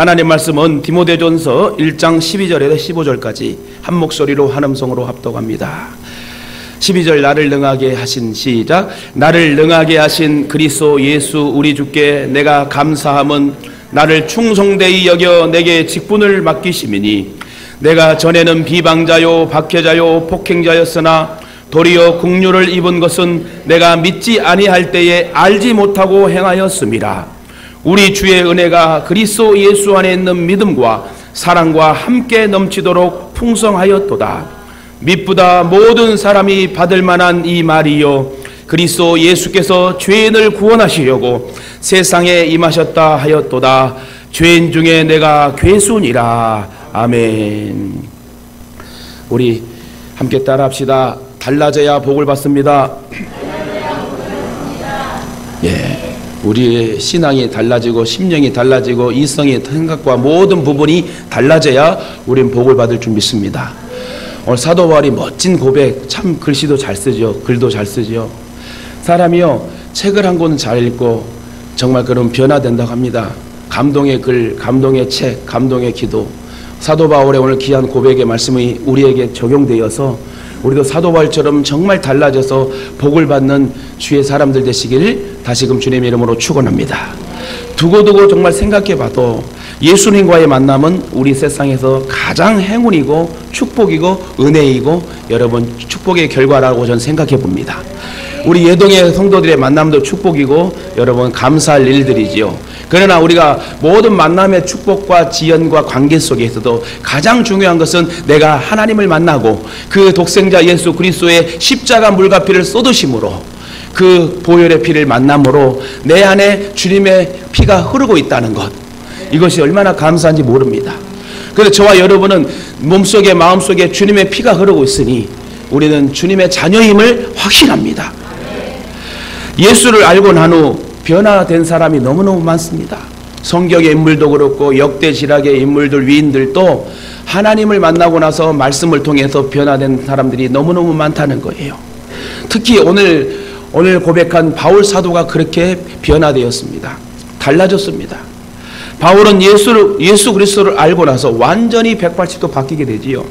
하나님 말씀은 디모데전서 1장 12절에서 15절까지 한 목소리로 한 음성으로 합독합니다. 12절 나를 능하게 하신 시작. 나를 능하게 하신 그리스도 예수 우리 주께 내가 감사함은 나를 충성되이 여겨 내게 직분을 맡기심이니 내가 전에는 비방자요 박해자요 폭행자였으나 도리어 긍휼을 입은 것은 내가 믿지 아니할 때에 알지 못하고 행하였음이라. 우리 주의 은혜가 그리스도 예수 안에 있는 믿음과 사랑과 함께 넘치도록 풍성하였도다. mit보다 모든 사람이 받을 만한 이 말이요 그리스도 예수께서 죄인을 구원하시려고 세상에 임하셨다 하였도다. 죄인 중에 내가 괴순이라. 아멘. 우리 함께 따라합시다. 달라져야 복을 받습니다. 예, 우리의 신앙이 달라지고 심령이 달라지고 이성의 생각과 모든 부분이 달라져야 우린 복을 받을 줄 믿습니다. 오늘 사도 바울이 멋진 고백, 참 글씨도 잘 쓰죠. 글도 잘 쓰죠. 사람이요 책을 한 권은 잘 읽고 정말 그런 변화된다고 합니다. 감동의 글, 감동의 책, 감동의 기도. 사도 바울의 오늘 귀한 고백의 말씀이 우리에게 적용되어서 우리도 사도 바울처럼 정말 달라져서 복을 받는 주의 사람들 되시길 다시금 주님의 이름으로 축원합니다. 두고두고 정말 생각해봐도 예수님과의 만남은 우리 세상에서 가장 행운이고 축복이고 은혜이고 여러분 축복의 결과라고 저는 생각해 봅니다. 우리 예동의 성도들의 만남도 축복이고 여러분 감사할 일들이지요. 그러나 우리가 모든 만남의 축복과 지연과 관계 속에서도 가장 중요한 것은 내가 하나님을 만나고 그 독생자 예수 그리스도의 십자가 물과 피를 쏟으심으로 그 보혈의 피를 만남으로 내 안에 주님의 피가 흐르고 있다는 것, 이것이 얼마나 감사한지 모릅니다. 그래서 저와 여러분은 몸속에 마음속에 주님의 피가 흐르고 있으니 우리는 주님의 자녀임을 확신합니다. 예수를 알고 난 후 변화된 사람이 너무너무 많습니다. 성경의 인물도 그렇고 역대 지락의 인물들 위인들도 하나님을 만나고 나서 말씀을 통해서 변화된 사람들이 너무너무 많다는 거예요. 특히 오늘 고백한 바울 사도가 그렇게 변화되었습니다. 달라졌습니다. 바울은 예수 그리스도를 알고 나서 완전히 180도 바뀌게 되지요.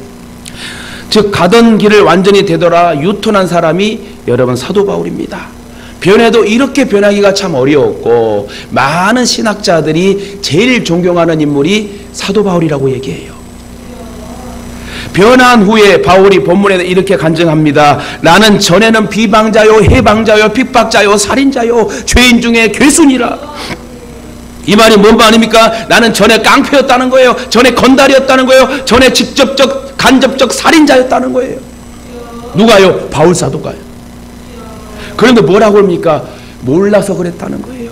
즉 가던 길을 완전히 되돌아 유턴한 사람이 여러분 사도 바울입니다. 변해도 이렇게 변하기가 참 어려웠고 많은 신학자들이 제일 존경하는 인물이 사도 바울이라고 얘기해요. 변한 후에 바울이 본문에 이렇게 간증합니다. 나는 전에는 비방자요 해방자요 핍박자요 살인자요 죄인 중에 괴순이라. 이 말이 뭔 말입니까? 나는 전에 깡패였다는 거예요. 전에 건달이었다는 거예요. 전에 직접적 간접적 살인자였다는 거예요. 누가요? 바울 사도가요. 그런데 뭐라고 합니까? 몰라서 그랬다는 거예요.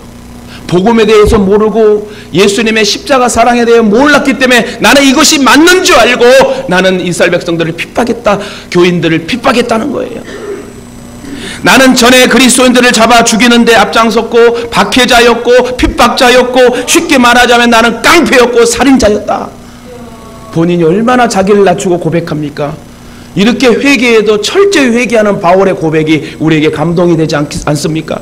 복음에 대해서 모르고 예수님의 십자가 사랑에 대해 몰랐기 때문에 나는 이것이 맞는 줄 알고 나는 이스라엘 백성들을 핍박했다. 교인들을 핍박했다는 거예요. 나는 전에 그리스도인들을 잡아 죽이는데 앞장섰고 박해자였고 핍박자였고 쉽게 말하자면 나는 깡패였고 살인자였다. 본인이 얼마나 자기를 낮추고 고백합니까? 이렇게 회개해도 철저히 회개하는 바울의 고백이 우리에게 감동이 되지 않습니까?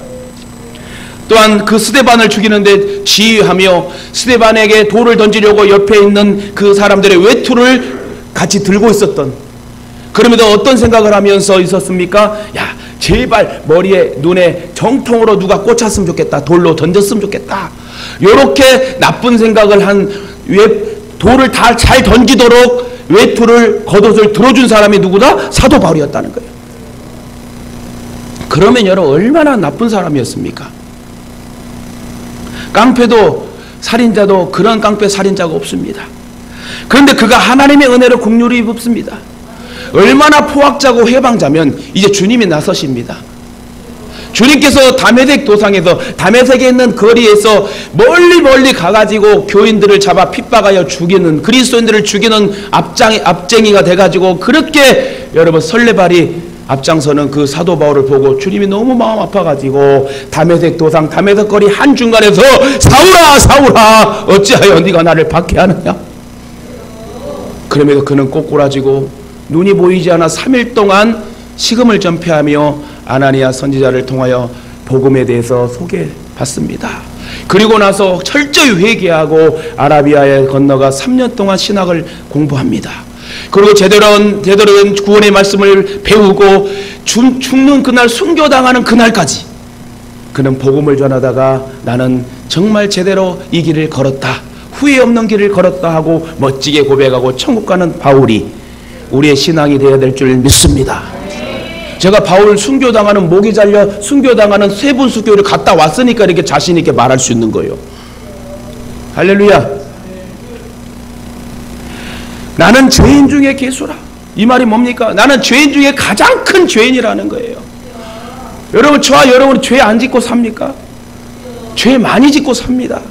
또한 그 스데반을 죽이는데 지휘하며 스데반에게 돌을 던지려고 옆에 있는 그 사람들의 외투를 같이 들고 있었던, 그럼에도 어떤 생각을 하면서 있었습니까? 야, 제발 머리에 눈에 정통으로 누가 꽂혔으면 좋겠다. 돌로 던졌으면 좋겠다. 이렇게 나쁜 생각을 한 돌을 다 잘 던지도록 외투를 겉옷을 들어준 사람이 누구다? 사도 바울이었다는 거예요. 그러면 여러분 얼마나 나쁜 사람이었습니까? 깡패도 살인자도 그런 깡패 살인자가 없습니다. 그런데 그가 하나님의 은혜로 긍휼히 입습니다. 얼마나 포악자고 해방자면 이제 주님이 나서십니다. 주님께서 다메섹 도상에서 다메섹에 있는 거리에서 멀리 가가지고 교인들을 잡아 핍박하여 죽이는, 그리스도인들을 죽이는 앞쟁이가 돼가지고 그렇게 여러분 설레발이 앞장서는 그 사도 바울을 보고 주님이 너무 마음 아파가지고 다메섹 도상 다메섹 거리 한중간에서 사울아 사울아 어찌하여 네가 나를 박해하느냐. 그러면서 그는 꼬꾸라지고 눈이 보이지 않아 3일 동안 식음을 전폐하며 아나니아 선지자를 통하여 복음에 대해서 소개받습니다. 그리고 나서 철저히 회개하고 아라비아에 건너가 3년 동안 신학을 공부합니다. 그리고 제대로 된 구원의 말씀을 배우고 죽는 그날 순교당하는 그날까지 그는 복음을 전하다가 나는 정말 제대로 이 길을 걸었다, 후회 없는 길을 걸었다 하고 멋지게 고백하고 천국 가는 바울이 우리의 신앙이 되어야 될 줄 믿습니다. 제가 바울 순교당하는, 목이 잘려 순교당하는 세분 순교를 갔다 왔으니까 이렇게 자신 있게 말할 수 있는 거예요. 할렐루야. 나는 죄인 중에 괴수라. 이 말이 뭡니까? 나는 죄인 중에 가장 큰 죄인이라는 거예요. 여러분, 저와 여러분은 죄 안 짓고 삽니까? 죄 많이 짓고 삽니다.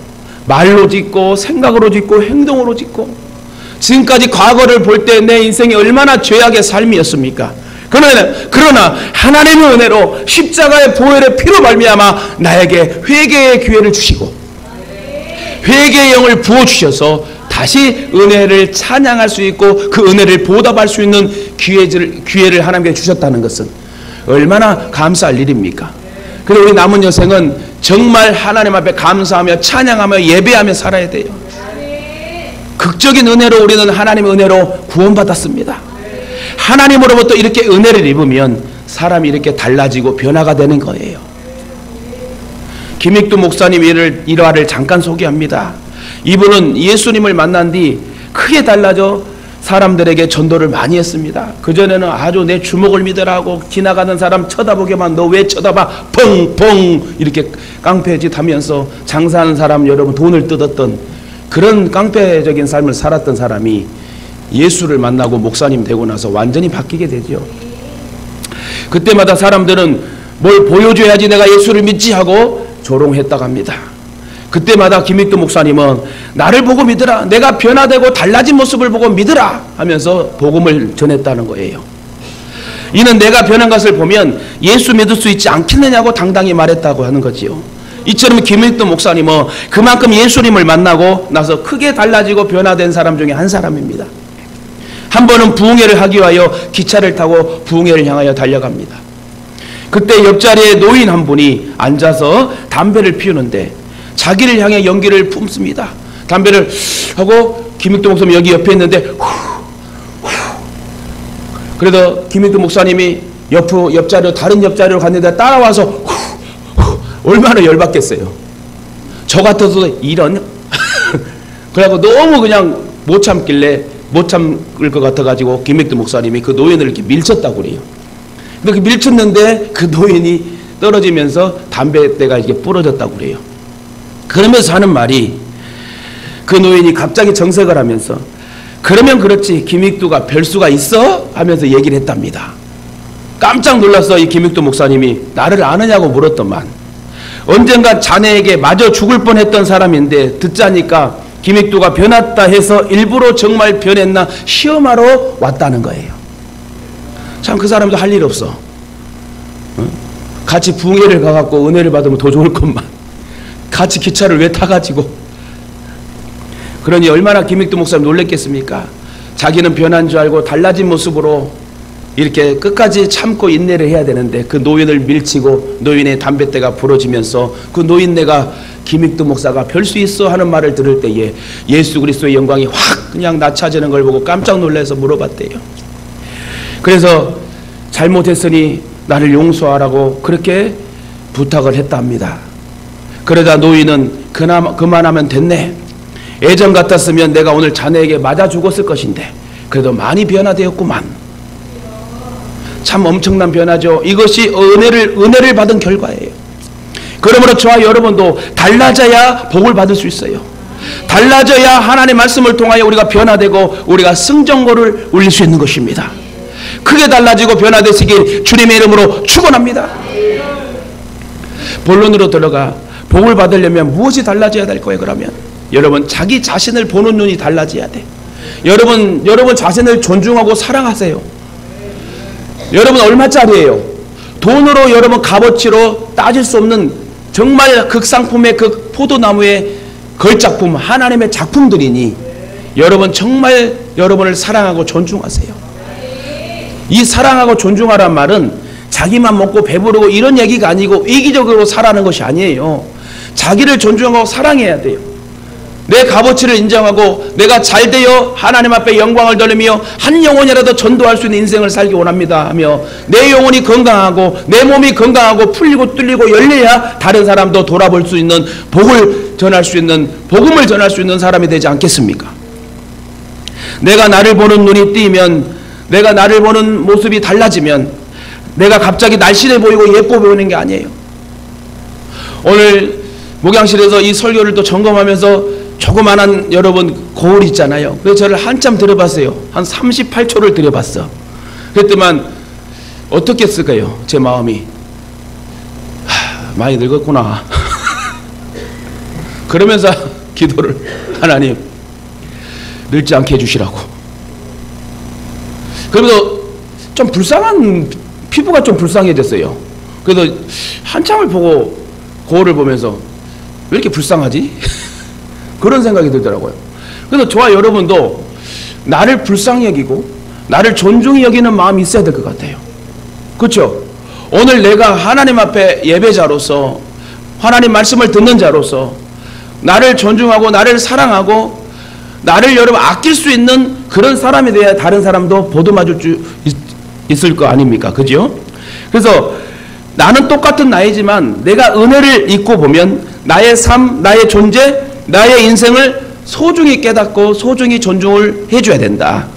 말로 짓고 생각으로 짓고 행동으로 짓고. 지금까지 과거를 볼 때 내 인생이 얼마나 죄악의 삶이었습니까? 그러나 하나님의 은혜로 십자가의 보혈의 피로 말미암아 나에게 회개의 기회를 주시고 회개의 영을 부어주셔서 다시 은혜를 찬양할 수 있고 그 은혜를 보답할 수 있는 기회를 하나님께 주셨다는 것은 얼마나 감사할 일입니까? 그래서 우리 남은 여생은 정말 하나님 앞에 감사하며 찬양하며 예배하며 살아야 돼요. 극적인 은혜로 우리는 하나님의 은혜로 구원받았습니다. 하나님으로부터 이렇게 은혜를 입으면 사람이 이렇게 달라지고 변화가 되는 거예요. 김익두 목사님 일화를 잠깐 소개합니다. 이분은 예수님을 만난 뒤 크게 달라져 사람들에게 전도를 많이 했습니다. 그전에는 아주 내 주먹을 믿으라고 지나가는 사람 쳐다보게만, 너 왜 쳐다봐? 펑펑 이렇게 깡패짓 하면서 장사하는 사람 여러분 돈을 뜯었던 그런 깡패적인 삶을 살았던 사람이 예수를 만나고 목사님 되고 나서 완전히 바뀌게 되죠. 그때마다 사람들은 뭘 보여줘야지 내가 예수를 믿지 하고 조롱했다고 합니다. 그때마다 김익두 목사님은 나를 보고 믿으라, 내가 변화되고 달라진 모습을 보고 믿으라 하면서 복음을 전했다는 거예요. 이는 내가 변한 것을 보면 예수 믿을 수 있지 않겠느냐고 당당히 말했다고 하는 거지요. 이처럼 김익두 목사님은 그만큼 예수님을 만나고 나서 크게 달라지고 변화된 사람 중에 한 사람입니다. 한 번은 부흥회를 하기 위하여 기차를 타고 부흥회를 향하여 달려갑니다. 그때 옆자리에 노인 한 분이 앉아서 담배를 피우는데 자기를 향해 연기를 품습니다. 담배를 하고 김익두 목사님이 여기 옆에 있는데 그래서 김익두 목사님이 옆자리로 다른 옆자리로 갔는데 따라와서 얼마나 열받겠어요. 저 같아도 이런 그래갖고 너무 그냥 못 참을 것 같아가지고 김익두 목사님이 그 노인을 이렇게 밀쳤다고 그래요. 그렇게 밀쳤는데 그 노인이 떨어지면서 담배대가 이렇게 부러졌다고 그래요. 그러면서 하는 말이, 그 노인이 갑자기 정색을 하면서 그러면 그렇지 김익두가 별수가 있어? 하면서 얘기를 했답니다. 깜짝 놀라서 이 김익두 목사님이 나를 아느냐고 물었더만 언젠가 자네에게 마저 죽을 뻔했던 사람인데 듣자니까 김익두가 변했다 해서 일부러 정말 변했나 시험하러 왔다는 거예요. 참 그 사람도 할 일 없어. 같이 부흥회를 가갖고 은혜를 받으면 더 좋을 것만. 같이 기차를 왜 타가지고. 그러니 얼마나 김익두 목사님 놀랬겠습니까? 자기는 변한 줄 알고 달라진 모습으로 이렇게 끝까지 참고 인내를 해야 되는데 그 노인을 밀치고 노인의 담뱃대가 부러지면서 그 노인네가 김익두 목사가 별 수 있어 하는 말을 들을 때에 예수 그리스도의 영광이 확 그냥 낮아지는 걸 보고 깜짝 놀라서 물어봤대요. 그래서 잘못했으니 나를 용서하라고 그렇게 부탁을 했답니다. 그러다 노인은 그만하면 됐네. 예전 같았으면 내가 오늘 자네에게 맞아 죽었을 것인데 그래도 많이 변화되었구만. 참 엄청난 변화죠. 이것이 은혜를 받은 결과예요. 그러므로 저와 여러분도 달라져야 복을 받을 수 있어요. 달라져야 하나님의 말씀을 통하여 우리가 변화되고 우리가 승전고를 울릴 수 있는 것입니다. 크게 달라지고 변화되시길 주님의 이름으로 축원합니다. 본론으로 들어가 복을 받으려면 무엇이 달라져야 될 거예요? 그러면 여러분 자기 자신을 보는 눈이 달라져야 돼. 여러분 자신을 존중하고 사랑하세요. 여러분 얼마짜리예요? 돈으로 여러분 값어치로 따질 수 없는 정말 극상품의 그 포도나무의 걸작품 하나님의 작품들이니 여러분 정말 여러분을 사랑하고 존중하세요. 이 사랑하고 존중하란 말은 자기만 먹고 배부르고 이런 얘기가 아니고 이기적으로 살아가는 것이 아니에요. 자기를 존중하고 사랑해야 돼요. 내 값어치를 인정하고 내가 잘되어 하나님 앞에 영광을 돌리며 한 영혼이라도 전도할 수 있는 인생을 살기 원합니다 하며 내 영혼이 건강하고 내 몸이 건강하고 풀리고 뚫리고 열려야 다른 사람도 돌아볼 수 있는 복음을 전할 수 있는 사람이 되지 않겠습니까? 내가 나를 보는 눈이 뜨이면, 내가 나를 보는 모습이 달라지면 내가 갑자기 날씬해 보이고 예뻐 보이는 게 아니에요. 오늘 목양실에서 이 설교를 또 점검하면서 조그만한 여러분 거울 있잖아요. 그래서 저를 한참 들여봤어요. 한 38초를 들여봤어. 그랬더만 어떻게 했을까요? 제 마음이 많이 늙었구나. 그러면서 기도를, 하나님 늙지 않게 해주시라고. 그래서 좀 불쌍한, 피부가 좀 불쌍해졌어요. 그래서 한참을 보고 거울을 보면서 왜 이렇게 불쌍하지? 그런 생각이 들더라고요. 그래서 저와 여러분도 나를 불쌍히 여기고 나를 존중히 여기는 마음이 있어야 될 것 같아요. 그렇죠? 오늘 내가 하나님 앞에 예배자로서, 하나님 말씀을 듣는 자로서 나를 존중하고 나를 사랑하고 나를 여러분 아낄 수 있는 그런 사람이 돼야 다른 사람도 보듬어줄 수 있을 거 아닙니까? 그죠? 그래서 나는 똑같은 나이지만 내가 은혜를 잊고 보면 나의 삶, 나의 존재, 나의 인생을 소중히 깨닫고 소중히 존중을 해줘야 된다.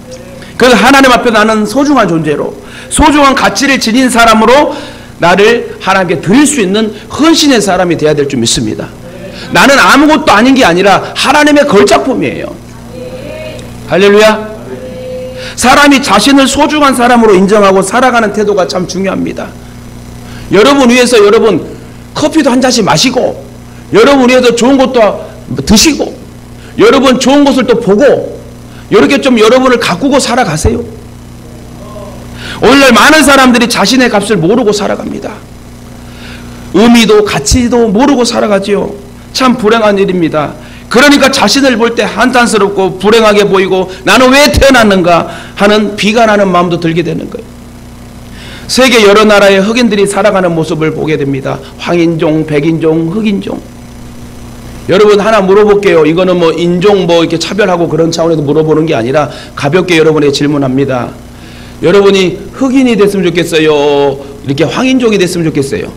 그래서 하나님 앞에 나는 소중한 존재로, 소중한 가치를 지닌 사람으로 나를 하나님께 드릴 수 있는 헌신의 사람이 되어야 될 줄 믿습니다. 나는 아무것도 아닌 게 아니라 하나님의 걸작품이에요. 할렐루야. 사람이 자신을 소중한 사람으로 인정하고 살아가는 태도가 참 중요합니다. 여러분 위해서 여러분 커피도 한 잔씩 마시고, 여러분 위해서 좋은 것도 드시고, 여러분 좋은 것을 또 보고, 이렇게 좀 여러분을 가꾸고 살아가세요. 오늘날 많은 사람들이 자신의 값을 모르고 살아갑니다. 의미도 가치도 모르고 살아가지요. 참 불행한 일입니다. 그러니까 자신을 볼 때 한탄스럽고 불행하게 보이고 나는 왜 태어났는가 하는 비관하는 마음도 들게 되는 거예요. 세계 여러 나라의 흑인들이 살아가는 모습을 보게 됩니다. 황인종, 백인종, 흑인종. 여러분 하나 물어볼게요. 이거는 뭐 인종 뭐 이렇게 차별하고 그런 차원에서 물어보는 게 아니라 가볍게 여러분에게 질문합니다. 여러분이 흑인이 됐으면 좋겠어요? 이렇게 황인종이 됐으면 좋겠어요?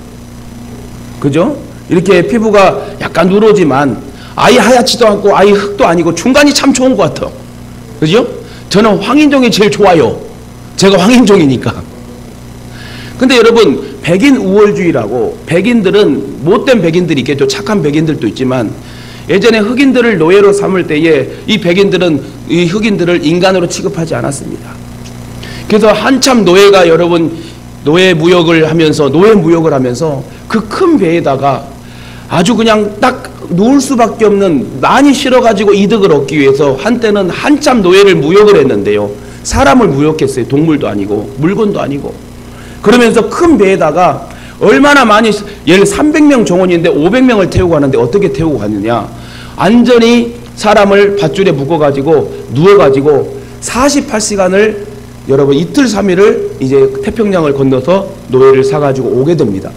그죠? 이렇게 피부가 약간 누러지만 아예 하얗지도 않고 아예 흑도 아니고 중간이 참 좋은 것 같아요. 그죠? 저는 황인종이 제일 좋아요. 제가 황인종이니까. 근데 여러분 백인 우월주의라고, 백인들은 못된 백인들이 있겠죠. 착한 백인들도 있지만 예전에 흑인들을 노예로 삼을 때에 이 백인들은 이 흑인들을 인간으로 취급하지 않았습니다. 그래서 한참 노예가 여러분 노예 무역을 하면서 그 큰 배에다가 아주 그냥 딱 누울 수밖에 없는, 많이 실어가지고 이득을 얻기 위해서 한때는 한참 노예를 무역을 했는데요. 사람을 무역했어요. 동물도 아니고 물건도 아니고. 그러면서 큰 배에다가 얼마나 많이, 예를 300명 정원인데 500명을 태우고 가는데 어떻게 태우고 갔느냐. 안전히 사람을 밧줄에 묶어가지고 누워가지고 48시간을 여러분 이틀 3일을 이제 태평양을 건너서 노예를 사가지고 오게 됩니다.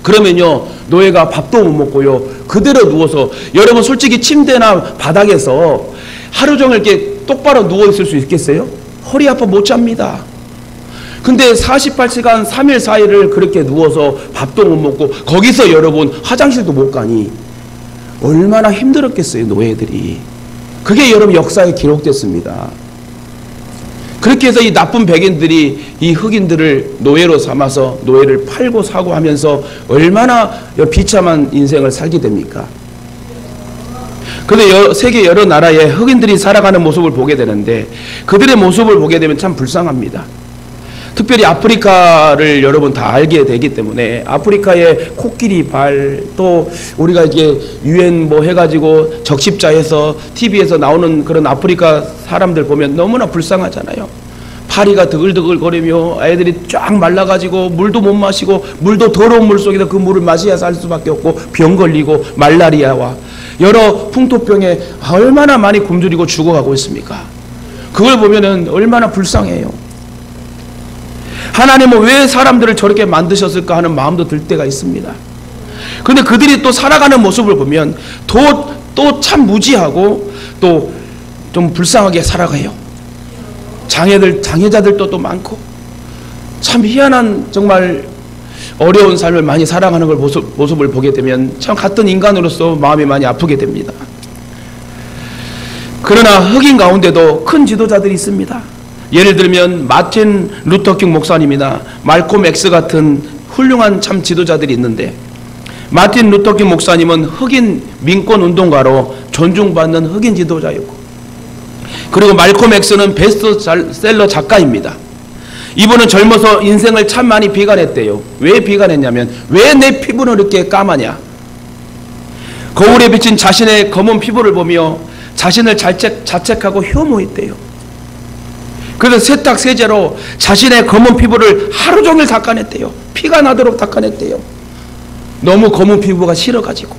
그러면요 노예가 밥도 못 먹고요 그대로 누워서, 여러분 솔직히 침대나 바닥에서 하루 종일 이렇게 똑바로 누워 있을 수 있겠어요? 허리 아파 못 잡니다. 근데 48시간 3일 4일을 그렇게 누워서 밥도 못 먹고 거기서 여러분 화장실도 못 가니 얼마나 힘들었겠어요 노예들이. 그게 여러분 역사에 기록됐습니다. 그렇게 해서 이 나쁜 백인들이 이 흑인들을 노예로 삼아서 노예를 팔고 사고 하면서 얼마나 비참한 인생을 살게 됩니까? 그런데 세계 여러 나라에 흑인들이 살아가는 모습을 보게 되는데 그들의 모습을 보게 되면 참 불쌍합니다. 특별히 아프리카를 여러분 다 알게 되기 때문에 아프리카의 코끼리 발, 또 우리가 이게 UN 뭐 해가지고 적십자에서 TV에서 나오는 그런 아프리카 사람들 보면 너무나 불쌍하잖아요. 파리가 드글드글 거리며 애들이 쫙 말라가지고 물도 못 마시고, 물도 더러운 물 속에서 그 물을 마셔야 살 수밖에 없고 병 걸리고 말라리아와 여러 풍토병에 얼마나 많이 굶주리고 죽어가고 있습니까? 그걸 보면은 얼마나 불쌍해요. 하나님은 왜 사람들을 저렇게 만드셨을까 하는 마음도 들 때가 있습니다. 그런데 그들이 또 살아가는 모습을 보면 또 참 무지하고 또 좀 불쌍하게 살아가요. 장애자들도 또 많고 참 희한한 정말 어려운 삶을 많이 살아가는 모습을 보게 되면 참 같은 인간으로서 마음이 많이 아프게 됩니다. 그러나 흑인 가운데도 큰 지도자들이 있습니다. 예를 들면 마틴 루터킹 목사님이나 말콤 X 같은 훌륭한 참 지도자들이 있는데, 마틴 루터킹 목사님은 흑인 민권 운동가로 존중받는 흑인 지도자였고, 그리고 말콤 X는 베스트셀러 작가입니다. 이분은 젊어서 인생을 참 많이 비관했대요. 왜 비관했냐면, 왜 내 피부는 이렇게 까마냐? 거울에 비친 자신의 검은 피부를 보며 자신을 자책하고 혐오했대요. 그래서 세탁 세제로 자신의 검은 피부를 하루 종일 닦아냈대요. 피가 나도록 닦아냈대요. 너무 검은 피부가 싫어가지고,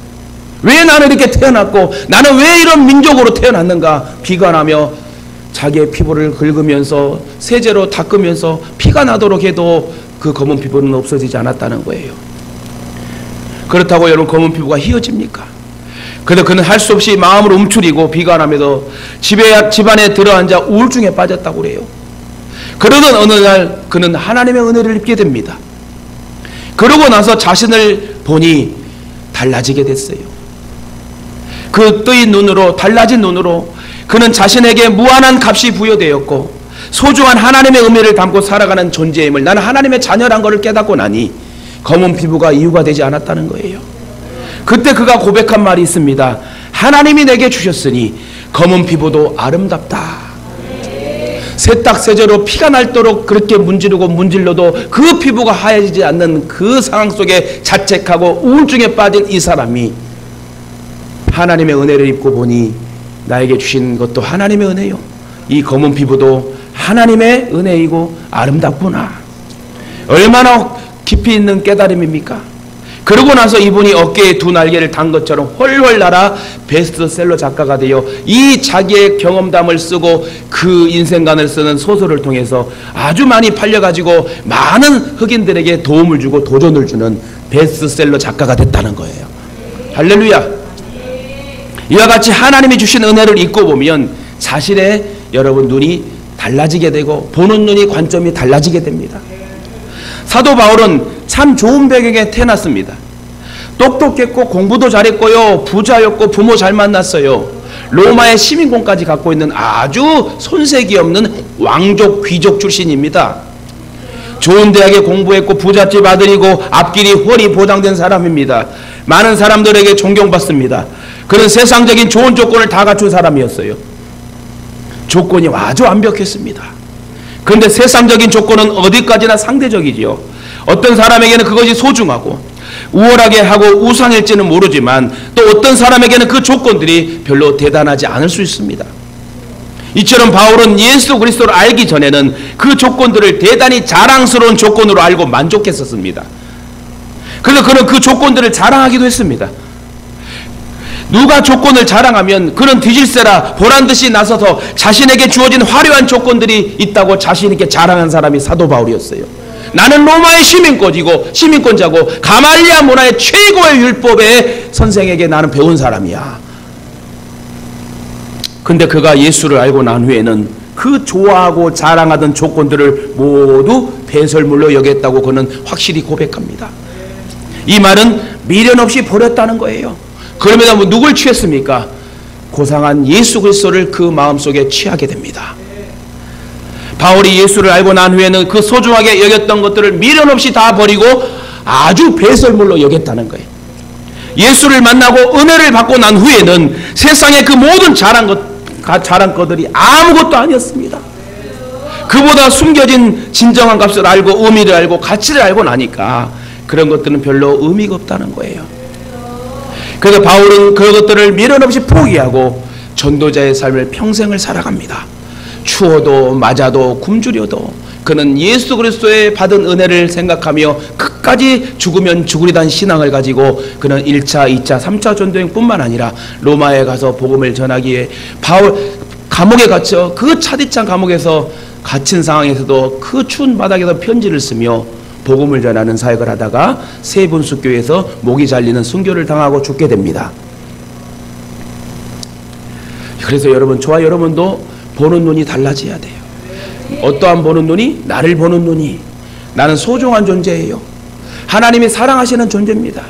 왜 나는 이렇게 태어났고 나는 왜 이런 민족으로 태어났는가 비관하며 자기의 피부를 긁으면서 세제로 닦으면서 피가 나도록 해도 그 검은 피부는 없어지지 않았다는 거예요. 그렇다고 여러분 검은 피부가 희어집니까? 그래서 그는 할 수 없이 마음을 움츠리고 비관하면서 집안에 들어앉아 우울증에 빠졌다고 그래요. 그러던 어느 날 그는 하나님의 은혜를 입게 됩니다. 그러고 나서 자신을 보니 달라지게 됐어요. 그 뜨인 눈으로, 달라진 눈으로 그는 자신에게 무한한 값이 부여되었고 소중한 하나님의 의미를 담고 살아가는 존재임을, 나는 하나님의 자녀란 것을 깨닫고 나니 검은 피부가 이유가 되지 않았다는 거예요. 그때 그가 고백한 말이 있습니다. 하나님이 내게 주셨으니 검은 피부도 아름답다. 세탁세제로 피가 날도록 그렇게 문질러도 그 피부가 하얘지지 않는 그 상황 속에 자책하고 우울증에 빠진 이 사람이 하나님의 은혜를 입고 보니 나에게 주신 것도 하나님의 은혜요, 이 검은 피부도 하나님의 은혜이고 아름답구나. 얼마나 깊이 있는 깨달음입니까? 그러고 나서 이분이 어깨에 두 날개를 단 것처럼 훨훨 날아 베스트셀러 작가가 되어 이 자기의 경험담을 쓰고 그 인생관을 쓰는 소설을 통해서 아주 많이 팔려가지고 많은 흑인들에게 도움을 주고 도전을 주는 베스트셀러 작가가 됐다는 거예요. 할렐루야. 이와 같이 하나님이 주신 은혜를 잊고 보면 자신의 여러분 눈이 달라지게 되고 보는 눈이 관점이 달라지게 됩니다. 사도 바울은 참 좋은 배경에 태어났습니다. 똑똑했고 공부도 잘했고요, 부자였고 부모 잘 만났어요. 로마의 시민권까지 갖고 있는 아주 손색이 없는 왕족 귀족 출신입니다. 좋은 대학에 공부했고 부잣집 아들이고 앞길이 훤히 보장된 사람입니다. 많은 사람들에게 존경받습니다. 그런 세상적인 좋은 조건을 다 갖춘 사람이었어요. 조건이 아주 완벽했습니다. 그런데 세상적인 조건은 어디까지나 상대적이지요. 어떤 사람에게는 그것이 소중하고 우월하게 하고 우상일지는 모르지만 또 어떤 사람에게는 그 조건들이 별로 대단하지 않을 수 있습니다. 이처럼 바울은 예수 그리스도를 알기 전에는 그 조건들을 대단히 자랑스러운 조건으로 알고 만족했었습니다. 그래서 그는 그 조건들을 자랑하기도 했습니다. 누가 조건을 자랑하면 그는 뒤질세라 보란듯이 나서서 자신에게 주어진 화려한 조건들이 있다고 자신 있게 자랑한 사람이 사도 바울이었어요. 나는 로마의 시민권자고 가말리아 문화의 최고의 율법의 선생에게 나는 배운 사람이야. 근데 그가 예수를 알고 난 후에는 그 좋아하고 자랑하던 조건들을 모두 배설물로 여겼다고 그는 확실히 고백합니다. 이 말은 미련 없이 버렸다는 거예요. 그러면 누굴 취했습니까? 고상한 예수 그리스도를 그 마음속에 취하게 됩니다. 바울이 예수를 알고 난 후에는 그 소중하게 여겼던 것들을 미련 없이 다 버리고 아주 배설물로 여겼다는 거예요. 예수를 만나고 은혜를 받고 난 후에는 세상의 그 모든 자랑거들이 아무것도 아니었습니다. 그보다 숨겨진 진정한 값을 알고 의미를 알고 가치를 알고 나니까 그런 것들은 별로 의미가 없다는 거예요. 그래서 바울은 그것들을 미련 없이 포기하고 전도자의 삶을 평생을 살아갑니다. 추워도 맞아도 굶주려도 그는 예수 그리스도의 받은 은혜를 생각하며 끝까지 죽으면 죽으리란 신앙을 가지고 그는 1차, 2차, 3차 전도행뿐만 아니라 로마에 가서 복음을 전하기에 바울 감옥에 갇혀 그 차디찬 감옥에서 갇힌 상황에서도 그 추운 바닥에서 편지를 쓰며 복음을 전하는 사역을 하다가 세분수교에서 목이 잘리는 순교를 당하고 죽게 됩니다. 그래서 여러분, 저와 여러분도 보는 눈이 달라져야 돼요. 어떠한 보는 눈이? 나를 보는 눈이. 나는 소중한 존재예요. 하나님이 사랑하시는 존재입니다.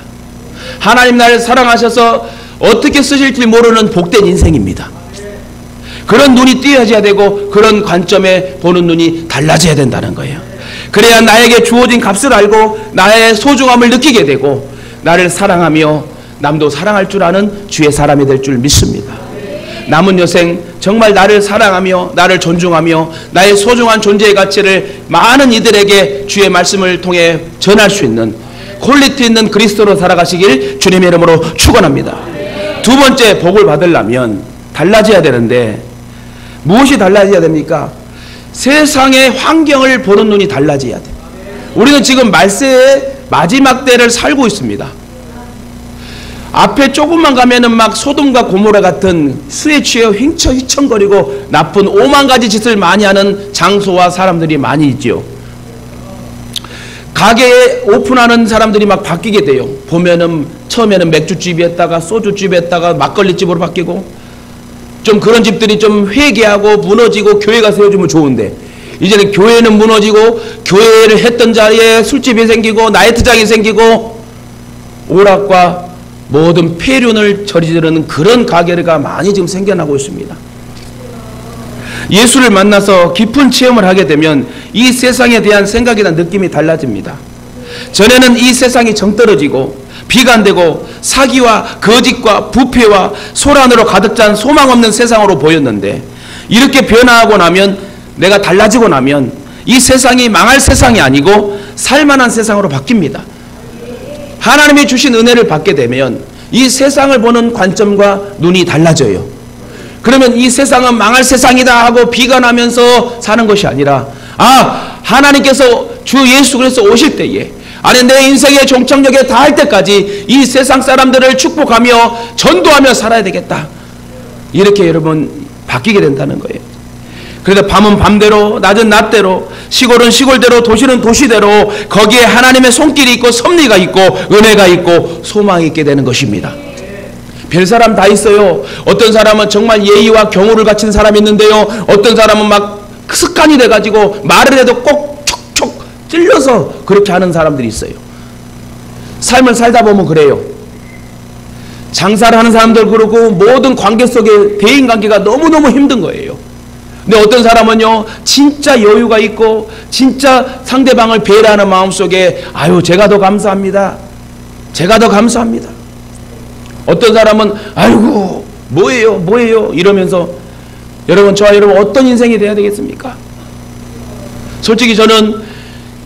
하나님 나를 사랑하셔서 어떻게 쓰실지 모르는 복된 인생입니다. 그런 눈이 띄어져야 되고 그런 관점에 보는 눈이 달라져야 된다는 거예요. 그래야 나에게 주어진 값을 알고 나의 소중함을 느끼게 되고 나를 사랑하며 남도 사랑할 줄 아는 주의 사람이 될 줄 믿습니다. 남은 여생 정말 나를 사랑하며 나를 존중하며 나의 소중한 존재의 가치를 많은 이들에게 주의 말씀을 통해 전할 수 있는 퀄리티 있는 그리스도로 살아가시길 주님의 이름으로 축원합니다. 두 번째, 복을 받으려면 달라져야 되는데 무엇이 달라져야 됩니까? 세상의 환경을 보는 눈이 달라져야 돼요. 우리는 지금 말세의 마지막 때를 살고 있습니다. 앞에 조금만 가면은 막 소돔과 고모라 같은 술에 취해 휘청휘청거리고 나쁜 오만 가지 짓을 많이 하는 장소와 사람들이 많이 있죠. 가게에 오픈하는 사람들이 막 바뀌게 돼요. 보면은 처음에는 맥주집이었다가 소주집이었다가 막걸리집으로 바뀌고, 좀 그런 집들이 좀 회개하고 무너지고 교회가 세워지면 좋은데, 이제는 교회는 무너지고 교회를 했던 자리에 술집이 생기고 나이트장이 생기고 오락과 모든 폐륜을 저지르는 그런 가게가 많이 지금 생겨나고 있습니다. 예수를 만나서 깊은 체험을 하게 되면 이 세상에 대한 생각이나 느낌이 달라집니다. 전에는 이 세상이 정떨어지고 비관되고 사기와 거짓과 부패와 소란으로 가득 찬 소망 없는 세상으로 보였는데, 이렇게 변화하고 나면, 내가 달라지고 나면 이 세상이 망할 세상이 아니고 살만한 세상으로 바뀝니다. 하나님이 주신 은혜를 받게 되면 이 세상을 보는 관점과 눈이 달라져요. 그러면 이 세상은 망할 세상이다 하고 비관하면서 사는 것이 아니라, 하나님께서 주 예수 그리스도 오실 때에, 아니 내 인생의 종착역에 닿을 때까지 이 세상 사람들을 축복하며 전도하며 살아야 되겠다, 이렇게 여러분 바뀌게 된다는 거예요. 그래서 밤은 밤대로, 낮은 낮대로, 시골은 시골대로, 도시는 도시대로 거기에 하나님의 손길이 있고 섭리가 있고 은혜가 있고 소망이 있게 되는 것입니다. 별 사람 다 있어요. 어떤 사람은 정말 예의와 경우를 갖춘 사람이 있는데요, 어떤 사람은 막 습관이 돼가지고 말을 해도 꼭 촉촉 찔러서 그렇게 하는 사람들이 있어요. 삶을 살다 보면 그래요. 장사를 하는 사람들 그러고 모든 관계 속에 대인관계가 너무너무 힘든 거예요. 근데 어떤 사람은요, 진짜 여유가 있고 진짜 상대방을 배려하는 마음속에 제가 더 감사합니다, 제가 더 감사합니다. 어떤 사람은 아이고 뭐예요 이러면서, 여러분, 저와 여러분 어떤 인생이 돼야 되겠습니까? 솔직히 저는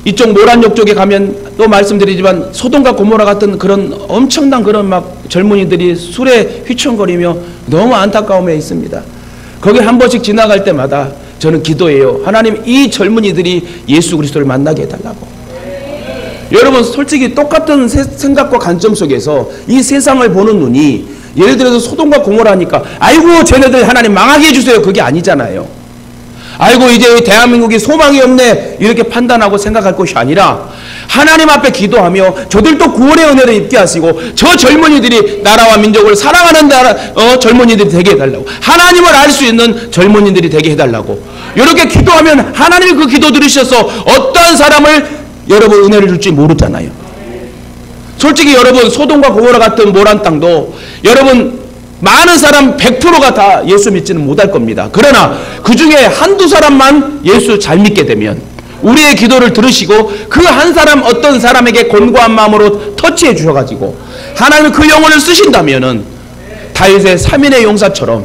이쪽 모란역 쪽에 가면 또 말씀드리지만 소돔과 고모라 같은 그런 엄청난 그런 막 젊은이들이 술에 휘청거리며 너무 안타까움에 있습니다. 거기 한 번씩 지나갈 때마다 저는 기도해요. 하나님, 이 젊은이들이 예수 그리스도를 만나게 해달라고. 여러분, 솔직히 똑같은 생각과 관점 속에서 이 세상을 보는 눈이, 예를 들어서 소돔과 고모라니까 아이고 쟤네들 하나님 망하게 해주세요, 그게 아니잖아요. 아이고 이제 대한민국이 소망이 없네, 이렇게 판단하고 생각할 것이 아니라 하나님 앞에 기도하며 저들도 구원의 은혜를 입게 하시고 저 젊은이들이 나라와 민족을 사랑하는 젊은이들이 되게 해달라고, 하나님을 알 수 있는 젊은이들이 되게 해달라고, 이렇게 기도하면 하나님이 그 기도 들으셔서 어떠한 사람을 여러분 은혜를 줄지 모르잖아요. 솔직히 여러분, 소돔과 고모라 같은 모란 땅도 여러분 많은 사람 100%가 다 예수 믿지는 못할 겁니다. 그러나 그 중에 한두 사람만 예수 잘 믿게 되면 우리의 기도를 들으시고 그 한 사람, 어떤 사람에게 곤고한 마음으로 터치해 주셔가지고 하나님은 그 영혼을 쓰신다면은 다윗의 3인의 용사처럼,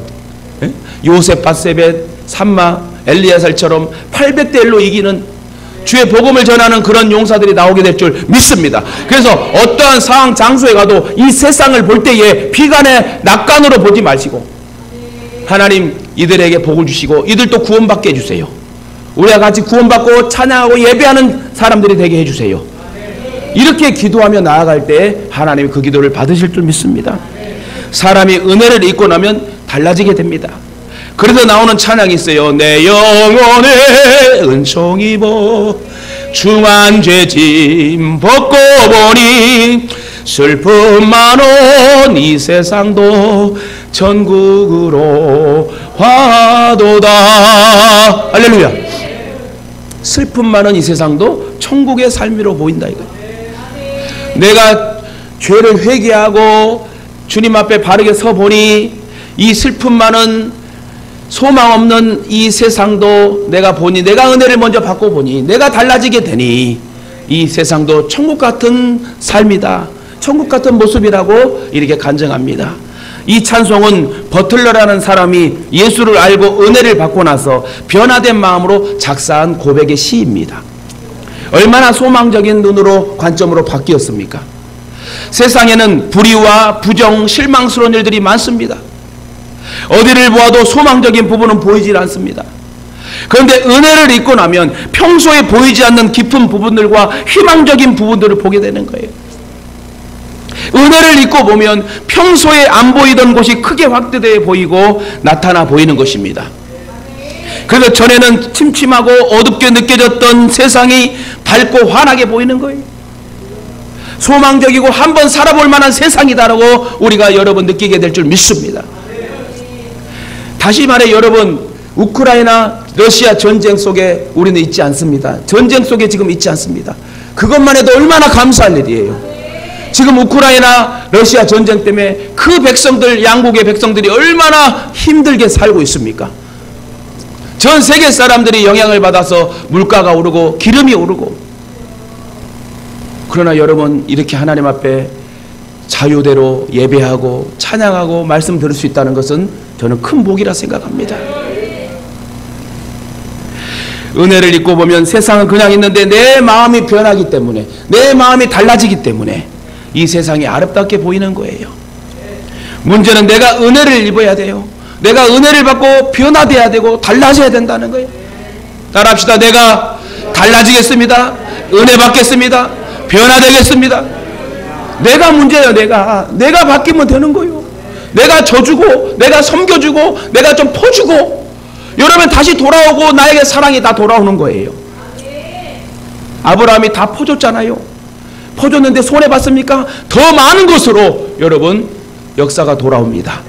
요셉, 바세벳, 삼마, 엘리야살처럼 800대 1로 이기는 주의 복음을 전하는 그런 용사들이 나오게 될 줄 믿습니다. 그래서 어떠한 상황, 장소에 가도 이 세상을 볼 때에 비관의 낙관으로 보지 마시고 하나님 이들에게 복을 주시고 이들도 구원받게 해주세요. 우리와 같이 구원받고 찬양하고 예배하는 사람들이 되게 해주세요. 이렇게 기도하며 나아갈 때 하나님이 그 기도를 받으실 줄 믿습니다. 사람이 은혜를 입고 나면 달라지게 됩니다. 그래서 나오는 찬양이 있어요. 내 영혼에 은총 입어 중한 죄짐 벗고 보니 슬픔 많은 이 세상도 천국으로 화도다. 할렐루야. 슬픔 많은 이 세상도 천국의 삶으로 보인다 이거. 내가 죄를 회개하고 주님 앞에 바르게 서 보니 이 슬픔 많은 소망 없는 이 세상도 내가 보니, 내가 은혜를 먼저 받고 보니 내가 달라지게 되니 이 세상도 천국 같은 삶이다, 천국 같은 모습이라고 이렇게 간증합니다. 이 찬송은 버틀러라는 사람이 예수를 알고 은혜를 받고 나서 변화된 마음으로 작사한 고백의 시입니다. 얼마나 소망적인 눈으로 관점으로 바뀌었습니까? 세상에는 불의와 부정, 실망스러운 일들이 많습니다. 어디를 보아도 소망적인 부분은 보이질 않습니다. 그런데 은혜를 잊고 나면 평소에 보이지 않는 깊은 부분들과 희망적인 부분들을 보게 되는 거예요. 은혜를 잊고 보면 평소에 안 보이던 곳이 크게 확대되어 보이고 나타나 보이는 것입니다. 그래서 전에는 침침하고 어둡게 느껴졌던 세상이 밝고 환하게 보이는 거예요. 소망적이고 한번 살아볼 만한 세상이다라고 우리가 여러분 느끼게 될 줄 믿습니다. 다시 말해 여러분, 우크라이나 러시아 전쟁 속에 우리는 있지 않습니다. 전쟁 속에 지금 있지 않습니다. 그것만 해도 얼마나 감사할 일이에요. 지금 우크라이나 러시아 전쟁 때문에 그 백성들, 양국의 백성들이 얼마나 힘들게 살고 있습니까? 전 세계 사람들이 영향을 받아서 물가가 오르고 기름이 오르고. 그러나 여러분, 이렇게 하나님 앞에 자유대로 예배하고 찬양하고 말씀 들을 수 있다는 것은 저는 큰 복이라 생각합니다. 은혜를 잊고 보면 세상은 그냥 있는데 내 마음이 변하기 때문에, 내 마음이 달라지기 때문에 이 세상이 아름답게 보이는 거예요. 문제는 내가 은혜를 입어야 돼요. 내가 은혜를 받고 변화돼야 되고 달라져야 된다는 거예요. 따라합시다. 내가 달라지겠습니다. 은혜 받겠습니다. 변화되겠습니다. 내가 문제예요. 내가 바뀌면 되는 거예요. 내가 져주고 내가 섬겨주고 내가 좀 퍼주고 여러분 다시 돌아오고 나에게 사랑이 다 돌아오는 거예요. 아브라함이 다 퍼줬잖아요. 퍼줬는데 손해봤습니까? 더 많은 것으로 여러분 역사가 돌아옵니다.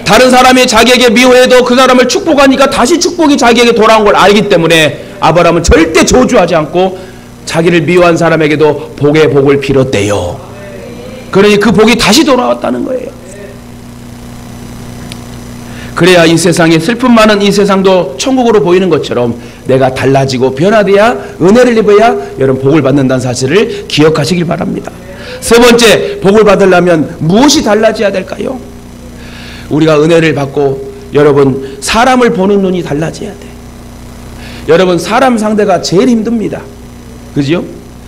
다른 사람이 자기에게 미워해도 그 사람을 축복하니까 다시 축복이 자기에게 돌아온 걸 알기 때문에 아브라함은 절대 저주하지 않고 자기를 미워한 사람에게도 복의 복을 빌었대요. 그러니 그 복이 다시 돌아왔다는 거예요. 그래야 이 세상에 슬픔 많은 이 세상도 천국으로 보이는 것처럼 내가 달라지고 변화돼야, 은혜를 입어야 여러분 복을 받는다는 사실을 기억하시길 바랍니다. 세 번째, 복을 받으려면 무엇이 달라져야 될까요? 우리가 은혜를 받고 여러분 사람을 보는 눈이 달라져야 돼. 여러분 사람 상대가 제일 힘듭니다. 그죠?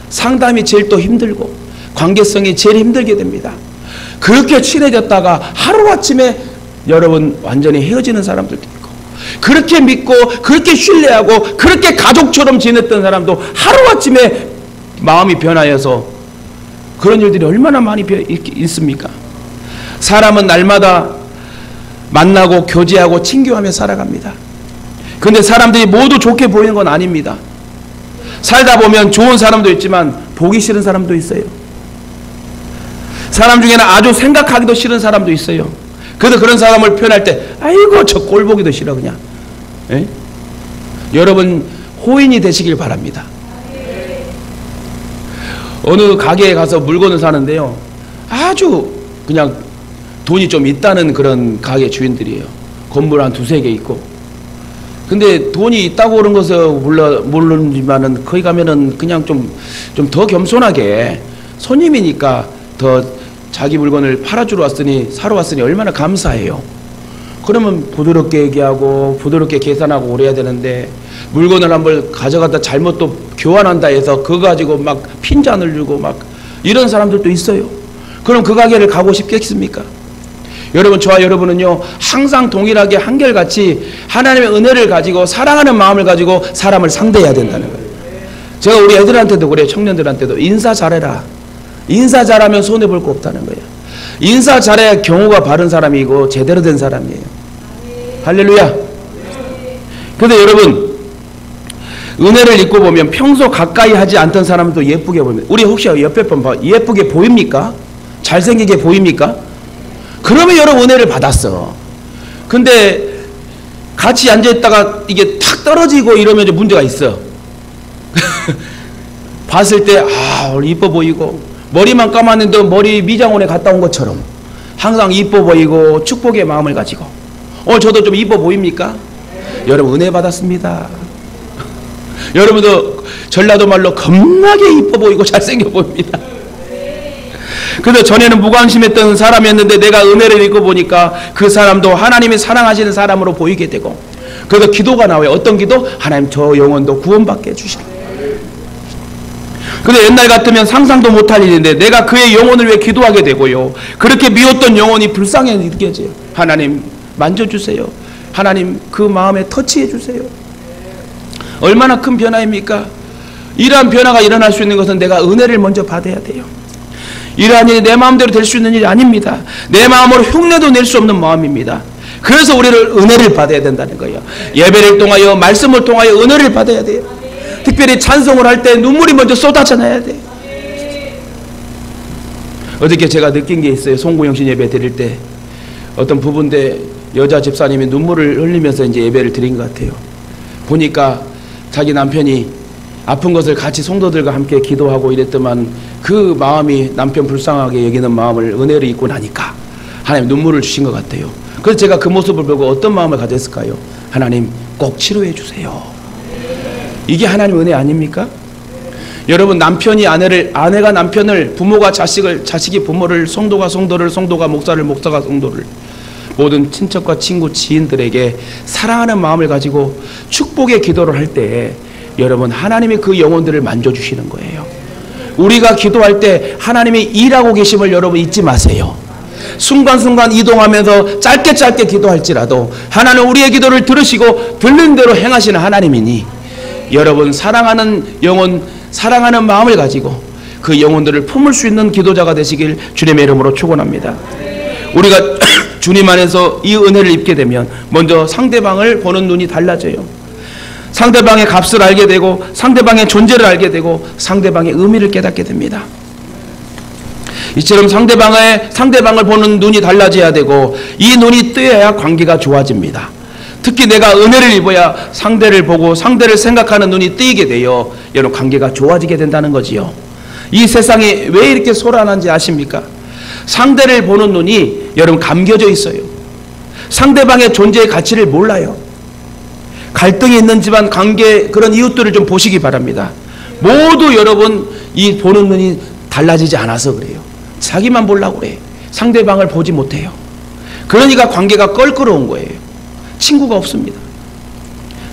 상담이 제일 또 힘들고 관계성이 제일 힘들게 됩니다. 그렇게 친해졌다가 하루아침에 여러분 완전히 헤어지는 사람들도 있고, 그렇게 믿고 그렇게 신뢰하고 그렇게 가족처럼 지냈던 사람도 하루아침에 마음이 변하여서 그런 일들이 얼마나 많이 있습니까? 사람은 날마다 만나고 교제하고 친교하며 살아갑니다. 그런데 사람들이 모두 좋게 보이는 건 아닙니다. 살다 보면 좋은 사람도 있지만 보기 싫은 사람도 있어요. 사람 중에는 아주 생각하기도 싫은 사람도 있어요. 그래도 그런 사람을 표현할 때 아이고 저 꼴 보기도 싫어 그냥. 에? 여러분 호인이 되시길 바랍니다. 어느 가게에 가서 물건을 사는데요, 아주 그냥 돈이 좀 있다는 그런 가게 주인들이에요. 건물 한 두세 개 있고. 근데 돈이 있다고 그런 것을 모르지만은 거기 가면은 그냥 좀 더 겸손하게 손님이니까 더 자기 물건을 팔아주러 왔으니, 사러 왔으니 얼마나 감사해요. 그러면 부드럽게 얘기하고 부드럽게 계산하고 그래야 되는데, 물건을 한번 가져갔다 잘못 또 교환한다 해서 그거 가지고 막 핀잔을 주고 막 이런 사람들도 있어요. 그럼 그 가게를 가고 싶겠습니까? 여러분, 저와 여러분은요 항상 동일하게 한결같이 하나님의 은혜를 가지고 사랑하는 마음을 가지고 사람을 상대해야 된다는 거예요. 제가 우리 애들한테도 그래요. 청년들한테도 인사 잘해라. 인사 잘하면 손해볼 거 없다는 거예요. 인사 잘해야 경우가 바른 사람이고 제대로 된 사람이에요. 할렐루야. 그런데 여러분, 은혜를 입고 보면 평소 가까이 하지 않던 사람도 예쁘게 보입니다. 우리 혹시 옆에 분 봐, 예쁘게 보입니까? 잘생기게 보입니까? 그러면 여러분 은혜를 받았어. 근데 같이 앉아있다가 이게 탁 떨어지고 이러면 이제 문제가 있어. 봤을 때 오늘 이뻐 보이고 머리만 감았는데 머리 미장원에 갔다 온 것처럼 항상 이뻐 보이고 축복의 마음을 가지고 저도 좀 이뻐 보입니까? 여러분 은혜 받았습니다. 여러분도 전라도 말로 겁나게 이뻐 보이고 잘생겨 보입니다. 그래서 전에는 무관심했던 사람이었는데 내가 은혜를 입고 보니까 그 사람도 하나님이 사랑하시는 사람으로 보이게 되고, 그래서 기도가 나와요. 어떤 기도? 하나님 저 영혼도 구원받게 해주시라. 근데 옛날 같으면 상상도 못할 일인데 내가 그의 영혼을 위해 기도하게 되고요, 그렇게 미웠던 영혼이 불쌍해 느껴져요. 하나님 만져주세요. 하나님 그 마음에 터치해 주세요. 얼마나 큰 변화입니까? 이러한 변화가 일어날 수 있는 것은 내가 은혜를 먼저 받아야 돼요. 이러한 일이 내 마음대로 될 수 있는 일이 아닙니다. 내 마음으로 흉내도 낼 수 없는 마음입니다. 그래서 우리를 은혜를 받아야 된다는 거예요. 예배를 통하여 말씀을 통하여 은혜를 받아야 돼요. 특별히 찬송을 할 때 눈물이 먼저 쏟아져 나야 돼요. 어저께 제가 느낀 게 있어요. 송구영신 예배 드릴 때 어떤 부부인데 여자 집사님이 눈물을 흘리면서 이제 예배를 드린 것 같아요. 보니까 자기 남편이 아픈 것을 같이 성도들과 함께 기도하고 이랬더만 그 마음이 남편 불쌍하게 여기는 마음을 은혜를 입고 나니까 하나님 눈물을 주신 것 같아요. 그래서 제가 그 모습을 보고 어떤 마음을 가졌을까요? 하나님 꼭 치료해 주세요. 이게 하나님 은혜 아닙니까? 여러분, 남편이 아내가 남편을, 부모가 자식을, 자식이 부모를, 성도가 성도를, 성도가 목사를, 목사가 성도를, 모든 친척과 친구, 지인들에게 사랑하는 마음을 가지고 축복의 기도를 할 때 여러분, 하나님이 그 영혼들을 만져주시는 거예요. 우리가 기도할 때 하나님이 일하고 계심을 여러분 잊지 마세요. 순간순간 이동하면서 짧게 기도할지라도 하나님 우리의 기도를 들으시고 들는 대로 행하시는 하나님이니 여러분, 사랑하는 영혼, 사랑하는 마음을 가지고 그 영혼들을 품을 수 있는 기도자가 되시길 주님의 이름으로 축원합니다. 우리가 주님 안에서 이 은혜를 입게 되면 먼저 상대방을 보는 눈이 달라져요. 상대방의 값을 알게 되고 상대방의 존재를 알게 되고 상대방의 의미를 깨닫게 됩니다. 이처럼 상대방을 보는 눈이 달라져야 되고 이 눈이 뜨여야 관계가 좋아집니다. 특히 내가 은혜를 입어야 상대를 보고 상대를 생각하는 눈이 뜨이게 되어 여러분 관계가 좋아지게 된다는 거지요. 이 세상이 왜 이렇게 소란한지 아십니까? 상대를 보는 눈이 여러분 감겨져 있어요. 상대방의 존재의 가치를 몰라요. 갈등이 있는 집안 관계, 그런 이웃들을 좀 보시기 바랍니다. 모두 여러분 이 보는 눈이 달라지지 않아서 그래요. 자기만 보려고 그래. 상대방을 보지 못해요. 그러니까 관계가 껄끄러운 거예요. 친구가 없습니다.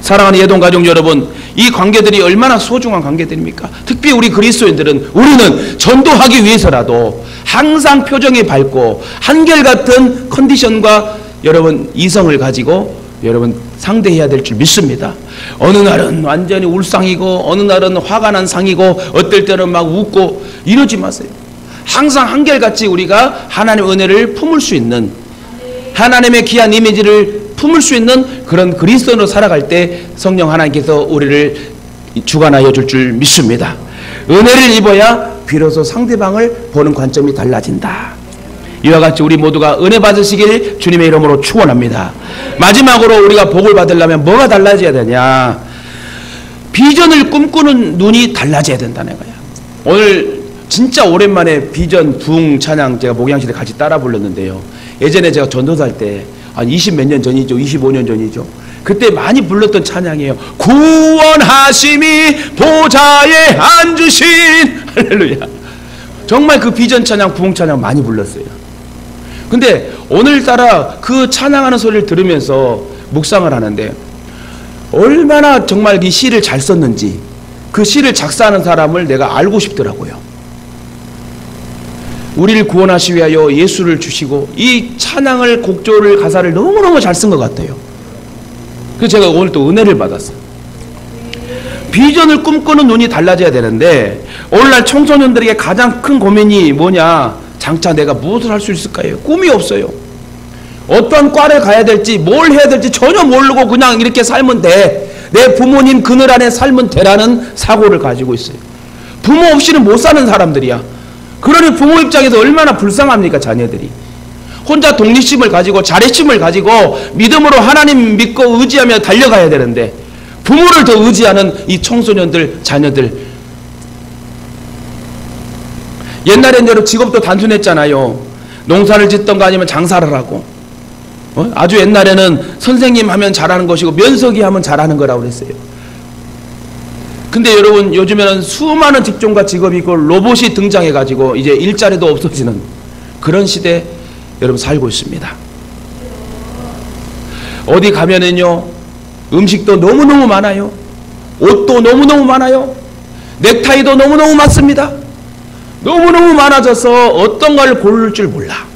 사랑하는 예동가족 여러분, 이 관계들이 얼마나 소중한 관계들입니까? 특히 우리 그리스도인들은 우리는 전도하기 위해서라도 항상 표정이 밝고 한결같은 컨디션과 여러분 이성을 가지고 여러분 상대해야 될 줄 믿습니다. 어느 날은 완전히 울상이고 어느 날은 화가 난 상이고 어떨 때는 막 웃고 이러지 마세요. 항상 한결같이 우리가 하나님의 은혜를 품을 수 있는, 하나님의 귀한 이미지를 품을 수 있는 그런 그리스도인으로 살아갈 때 성령 하나님께서 우리를 주관하여 줄 줄 믿습니다. 은혜를 입어야 비로소 상대방을 보는 관점이 달라진다. 이와 같이 우리 모두가 은혜 받으시길 주님의 이름으로 축원합니다. 마지막으로 우리가 복을 받으려면 뭐가 달라져야 되냐? 비전을 꿈꾸는 눈이 달라져야 된다는 거야. 오늘 진짜 오랜만에 비전 부흥 찬양 제가 목양실에 같이 따라 불렀는데요. 예전에 제가 전도사할 때 한 20몇 년 전이죠. 25년 전이죠. 그때 많이 불렀던 찬양이에요. 구원하심이 보좌에 앉으신 할렐루야. 정말 그 비전 찬양, 부흥 찬양 많이 불렀어요. 근데 오늘따라 그 찬양하는 소리를 들으면서 묵상을 하는데 얼마나 정말 이 시를 잘 썼는지 그 시를 작사하는 사람을 내가 알고 싶더라고요. 우리를 구원하시기 위하여 예수를 주시고 이 찬양을, 곡조를, 가사를 너무너무 잘 쓴 것 같아요. 그래서 제가 오늘 또 은혜를 받았어요. 비전을 꿈꾸는 눈이 달라져야 되는데 오늘날 청소년들에게 가장 큰 고민이 뭐냐? 장차 내가 무엇을 할 수 있을까요? 꿈이 없어요. 어떤 과를 가야 될지 뭘 해야 될지 전혀 모르고 그냥 이렇게 살면 돼. 내 부모님 그늘 안에 살면 되라는 사고를 가지고 있어요. 부모 없이는 못 사는 사람들이야. 그러니 부모 입장에서 얼마나 불쌍합니까, 자녀들이. 혼자 독립심을 가지고 자립심을 가지고 믿음으로 하나님 믿고 의지하며 달려가야 되는데 부모를 더 의지하는 이 청소년들, 자녀들. 옛날엔 여러분 직업도 단순했잖아요. 농사를 짓던가 아니면 장사를 하고. 아주 옛날에는 선생님 하면 잘하는 것이고 면석이 하면 잘하는 거라고 그랬어요. 근데 여러분 요즘에는 수많은 직종과 직업이 있고 로봇이 등장해가지고 이제 일자리도 없어지는 그런 시대 여러분 살고 있습니다. 어디 가면은요 음식도 너무너무 많아요. 옷도 너무너무 많아요. 넥타이도 너무너무 많습니다. 너무너무 많아져서 어떤 걸 고를 줄 몰라.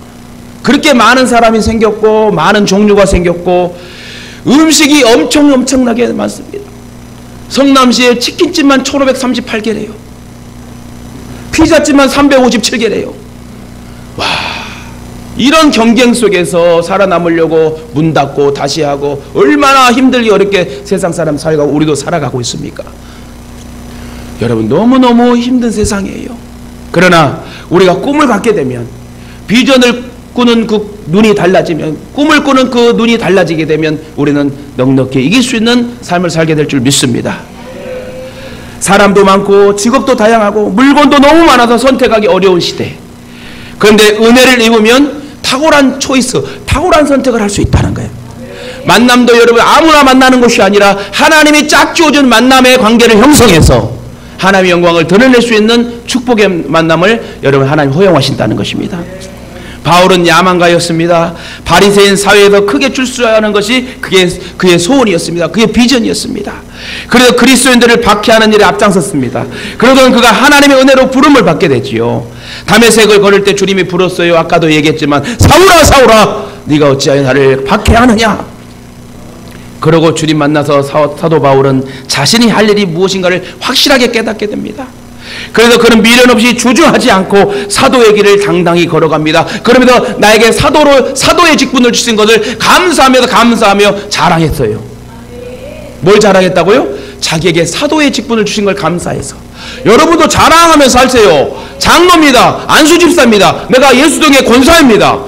그렇게 많은 사람이 생겼고 많은 종류가 생겼고 음식이 엄청나게 많습니다. 성남시에 치킨집만 1538개래요. 피자집만 357개래요. 와, 이런 경쟁 속에서 살아남으려고 문 닫고 다시 하고 얼마나 힘들게 어렵게 세상 사람 살고 우리도 살아가고 있습니까? 여러분 너무너무 힘든 세상이에요. 그러나 우리가 꿈을 갖게 되면 비전을 꾸는 그 눈이 달라지면 꿈을 꾸는 그 눈이 달라지게 되면 우리는 넉넉히 이길 수 있는 삶을 살게 될 줄 믿습니다. 사람도 많고 직업도 다양하고 물건도 너무 많아서 선택하기 어려운 시대. 그런데 은혜를 입으면 탁월한 초이스, 탁월한 선택을 할 수 있다는 거예요. 만남도 여러분 아무나 만나는 것이 아니라 하나님이 짝 지어준 만남의 관계를 형성해서 하나님의 영광을 드러낼 수 있는 축복의 만남을 여러분 하나님 허용하신다는 것입니다. 바울은 야망가였습니다. 바리새인 사회에서 크게 출세하는 것이 그의 소원이었습니다. 그의 비전이었습니다. 그래서 그리스도인들을 박해하는 일에 앞장섰습니다. 그러던 그가 하나님의 은혜로 부름을 받게 됐지요. 다메섹을 걸을 때 주님이 불렀어요. 아까도 얘기했지만 사울아 사울아 네가 어찌하여 나를 박해하느냐. 그러고 주님 만나서 사도 바울은 자신이 할 일이 무엇인가를 확실하게 깨닫게 됩니다. 그래서 그는 미련 없이 주저하지 않고 사도의 길을 당당히 걸어갑니다. 그러면서 나에게 사도의 직분을 주신 것을 감사하며 자랑했어요. 뭘 자랑했다고요? 자기에게 사도의 직분을 주신 걸 감사해서. 여러분도 자랑하면서 살세요. 장로입니다. 안수집사입니다. 내가 예수동의 권사입니다.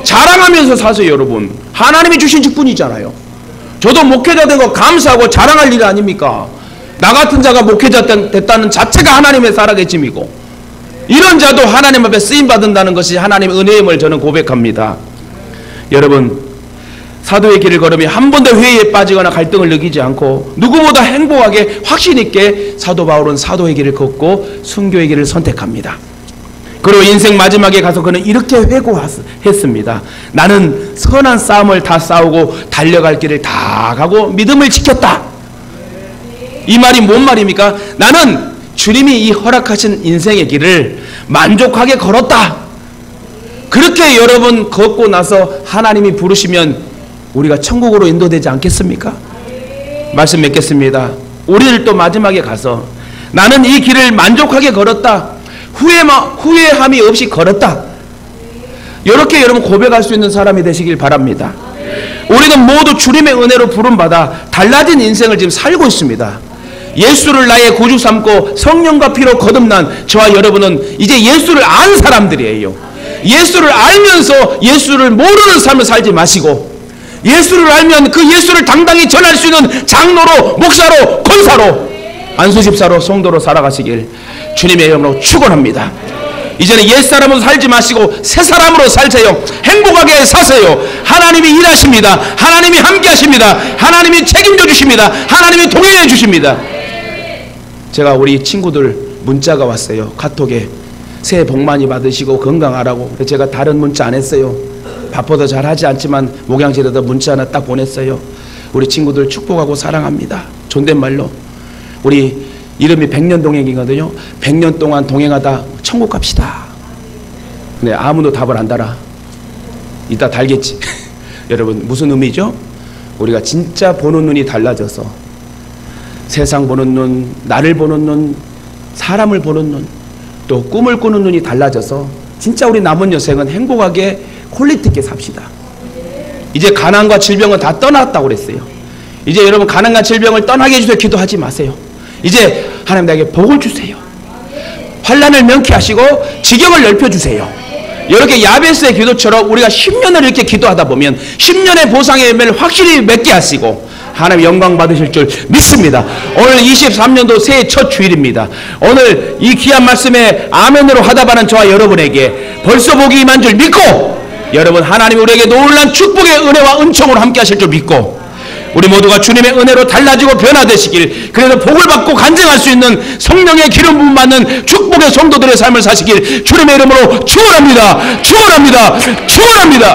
자랑하면서 사세요. 여러분 하나님이 주신 직분이잖아요. 저도 목회자 된 거 감사하고 자랑할 일 아닙니까? 나 같은 자가 목회자 됐다는 자체가 하나님의 살아계심이고 이런 자도 하나님 앞에 쓰임받는다는 것이 하나님의 은혜임을 저는 고백합니다. 여러분 사도의 길을 걸으며 한 번도 회의에 빠지거나 갈등을 느끼지 않고 누구보다 행복하게 확신 있게 사도 바울은 사도의 길을 걷고 순교의 길을 선택합니다. 그리고 인생 마지막에 가서 그는 이렇게 회고했습니다. 나는 선한 싸움을 다 싸우고 달려갈 길을 다 가고 믿음을 지켰다. 이 말이 뭔 말입니까? 나는 주님이 이 허락하신 인생의 길을 만족하게 걸었다. 그렇게 여러분 걷고 나서 하나님이 부르시면 우리가 천국으로 인도되지 않겠습니까? 말씀 맺겠습니다. 우리를 또 마지막에 가서 나는 이 길을 만족하게 걸었다. 후회함이 없이 걸었다. 이렇게 여러분 고백할 수 있는 사람이 되시길 바랍니다. 우리는 모두 주님의 은혜로 부름받아 달라진 인생을 지금 살고 있습니다. 예수를 나의 구주 삼고 성령과 피로 거듭난 저와 여러분은 이제 예수를 안 사람들이에요. 예수를 알면서 예수를 모르는 삶을 살지 마시고 예수를 알면 그 예수를 당당히 전할 수 있는 장로로 목사로 권사로 안수집사로 성도로 살아가시길 주님의 이름으로 축원합니다. 이제는 옛사람으로 살지 마시고 새사람으로 살세요. 행복하게 사세요. 하나님이 일하십니다. 하나님이 함께 하십니다. 하나님이 책임져 주십니다. 하나님이 동행해 주십니다. 제가 우리 친구들 문자가 왔어요. 카톡에 새해 복 많이 받으시고 건강하라고. 제가 다른 문자 안 했어요. 바빠도 잘 하지 않지만 목양실에다 문자 하나 딱 보냈어요. 우리 친구들 축복하고 사랑합니다. 존댓말로. 우리 이름이 100년 동행이거든요. 100년 동안 동행하다 천국 갑시다. 근데 아무도 답을 안 달아. 이따 달겠지. 여러분 무슨 의미죠? 우리가 진짜 보는 눈이 달라져서 세상 보는 눈, 나를 보는 눈, 사람을 보는 눈, 또 꿈을 꾸는 눈이 달라져서 진짜 우리 남은 여생은 행복하게 퀄리티 있게 삽시다. 이제 가난과 질병은 다 떠났다고 그랬어요. 이제 여러분 가난과 질병을 떠나게 해주세요 기도하지 마세요. 이제 하나님 나에게 복을 주세요. 환난을 명쾌하시고 지경을 넓혀주세요. 이렇게 야베스의 기도처럼 우리가 10년을 이렇게 기도하다 보면 10년의 보상의 열매를 확실히 맺게 하시고 하나님 영광 받으실 줄 믿습니다. 오늘 23년도 새해 첫 주일입니다. 오늘 이 귀한 말씀에 아멘으로 화답하는 저와 여러분에게 벌써 복이 임한 줄 믿고 여러분 하나님 우리에게 놀란 축복의 은혜와 은총으로 함께 하실 줄 믿고 우리 모두가 주님의 은혜로 달라지고 변화되시길, 그래서 복을 받고 간증할 수 있는 성령의 기름 부음 받는 축복의 성도들의 삶을 사시길 주님의 이름으로 축원합니다. 축원합니다. 축원합니다.